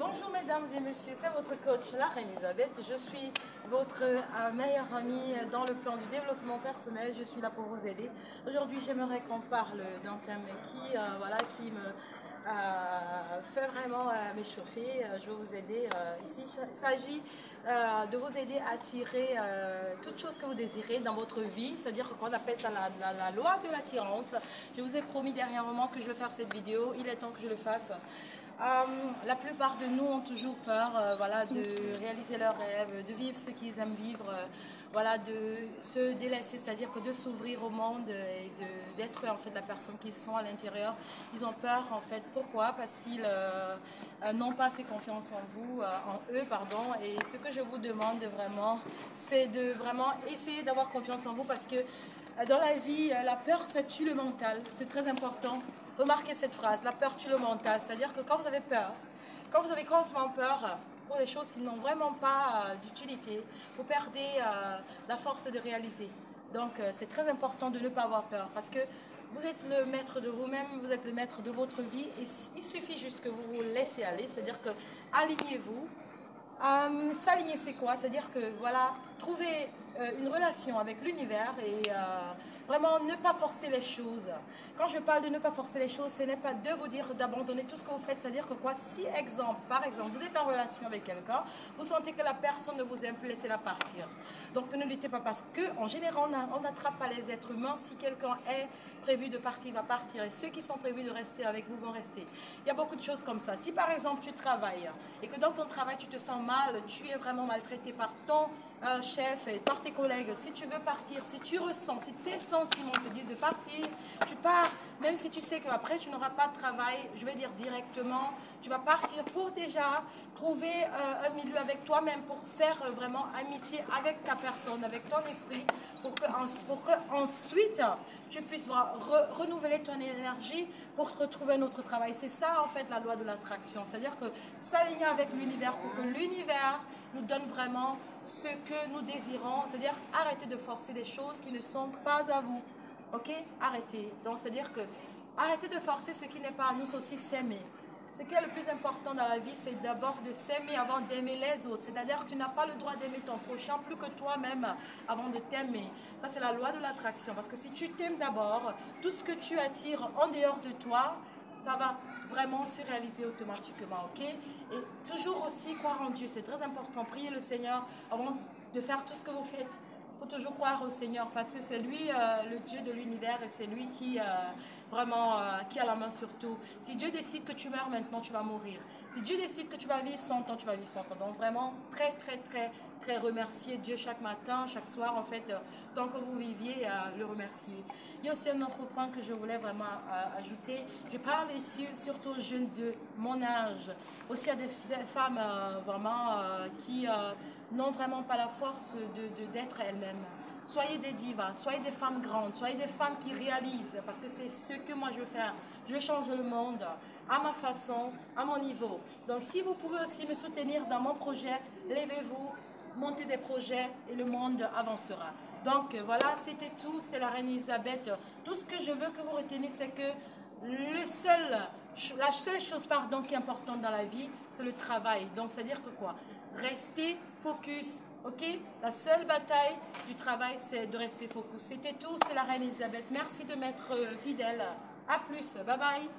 Bonjour mesdames et messieurs, c'est votre coach, la Reine Elisabeth. Je suis votre meilleure amie dans le plan du développement personnel. Je suis là pour vous aider. Aujourd'hui, j'aimerais qu'on parle d'un thème qui me fait vraiment m'échauffer. Je vais vous aider ici. Il s'agit de vous aider à attirer toutes choses que vous désirez dans votre vie. C'est-à-dire qu'on appelle ça la loi de l'attirance. Je vous ai promis dernièrement que je vais faire cette vidéo. Il est temps que je le fasse. La plupart de nous ont toujours peur de réaliser leurs rêves, de vivre ce qu'ils aiment vivre, de se délaisser, c'est-à-dire que de s'ouvrir au monde et d'être en fait la personne qu'ils sont à l'intérieur. Ils ont peur en fait. Pourquoi? Parce qu'ils n'ont pas assez confiance en vous, en eux, pardon. Et ce que je vous demande vraiment, c'est de vraiment essayer d'avoir confiance en vous parce que dans la vie, la peur, ça tue le mental. C'est très important. Remarquez cette phrase, la peur tue le mental. C'est-à-dire que quand vous avez peur, quand vous avez constamment peur pour des choses qui n'ont vraiment pas d'utilité, vous perdez la force de réaliser. Donc, c'est très important de ne pas avoir peur parce que vous êtes le maître de vous-même, vous êtes le maître de votre vie et il suffit juste que vous vous laissez aller. C'est-à-dire que alignez-vous. S'aligner, c'est quoi? C'est-à-dire que trouver une relation avec l'univers et vraiment ne pas forcer les choses. Quand je parle de ne pas forcer les choses, ce n'est pas de vous dire d'abandonner tout ce que vous faites. C'est-à-dire que si par exemple, vous êtes en relation avec quelqu'un, vous sentez que la personne ne vous aime plus, laissez-la partir. Donc ne luttez pas parce qu'en général, on n'attrape pas les êtres humains. Si quelqu'un est prévu de partir, il va partir. Et ceux qui sont prévus de rester avec vous vont rester. Il y a beaucoup de choses comme ça. Si par exemple, tu travailles et que dans ton travail, tu te sens mal, tu es vraiment maltraité par ton chef et par tes collègues, si tu veux partir, si tu ressens, si tes sentiments te disent de partir, tu pars, même si tu sais qu'après tu n'auras pas de travail, je vais dire directement, tu vas partir pour déjà trouver un milieu avec toi-même, pour faire vraiment amitié avec ta personne, avec ton esprit, pour que ensuite tu puisses renouveler ton énergie pour te retrouver un autre travail. C'est ça en fait la loi de l'attraction, c'est-à-dire que s'aligner avec l'univers pour que l'univers nous donne vraiment ce que nous désirons, c'est-à-dire arrêter de forcer des choses qui ne sont pas à vous, ok? Arrêtez. Donc c'est-à-dire que arrêtez de forcer ce qui n'est pas à nous, c'est aussi s'aimer. Ce qui est le plus important dans la vie, c'est d'abord de s'aimer avant d'aimer les autres. C'est-à-dire que tu n'as pas le droit d'aimer ton prochain plus que toi-même avant de t'aimer. Ça, c'est la loi de l'attraction. Parce que si tu t'aimes d'abord, tout ce que tu attires en dehors de toi, ça va vraiment se réaliser automatiquement, ok? Et toujours aussi croire en Dieu, c'est très important. Priez le Seigneur avant de faire tout ce que vous faites. Il faut toujours croire au Seigneur parce que c'est lui le Dieu de l'univers et c'est lui qui qui a la main sur tout. Si Dieu décide que tu meurs maintenant, tu vas mourir. Si Dieu décide que tu vas vivre 100 ans, tu vas vivre 100 ans. Donc vraiment, très remercier Dieu chaque matin, chaque soir, en fait, tant que vous viviez, le remercier. Il y a aussi un autre point que je voulais vraiment ajouter. Je parle ici surtout aux jeunes de mon âge, aussi à des femmes qui n'ont vraiment pas la force d'être elles-mêmes. Soyez des divas, soyez des femmes grandes, soyez des femmes qui réalisent, parce que c'est ce que moi je veux faire. Je veux changer le monde à ma façon, à mon niveau. Donc si vous pouvez aussi me soutenir dans mon projet, levez-vous, montez des projets et le monde avancera. Donc voilà, c'était tout, c'est la Reine Elisabeth. Tout ce que je veux que vous reteniez, c'est que la seule chose qui est importante dans la vie, c'est le travail. Donc c'est-à-dire que quoi? Restez focus. Ok? La seule bataille du travail, c'est de rester focus. C'était tout, c'est la Reine Elisabeth. Merci de m'être fidèle. À plus. Bye bye.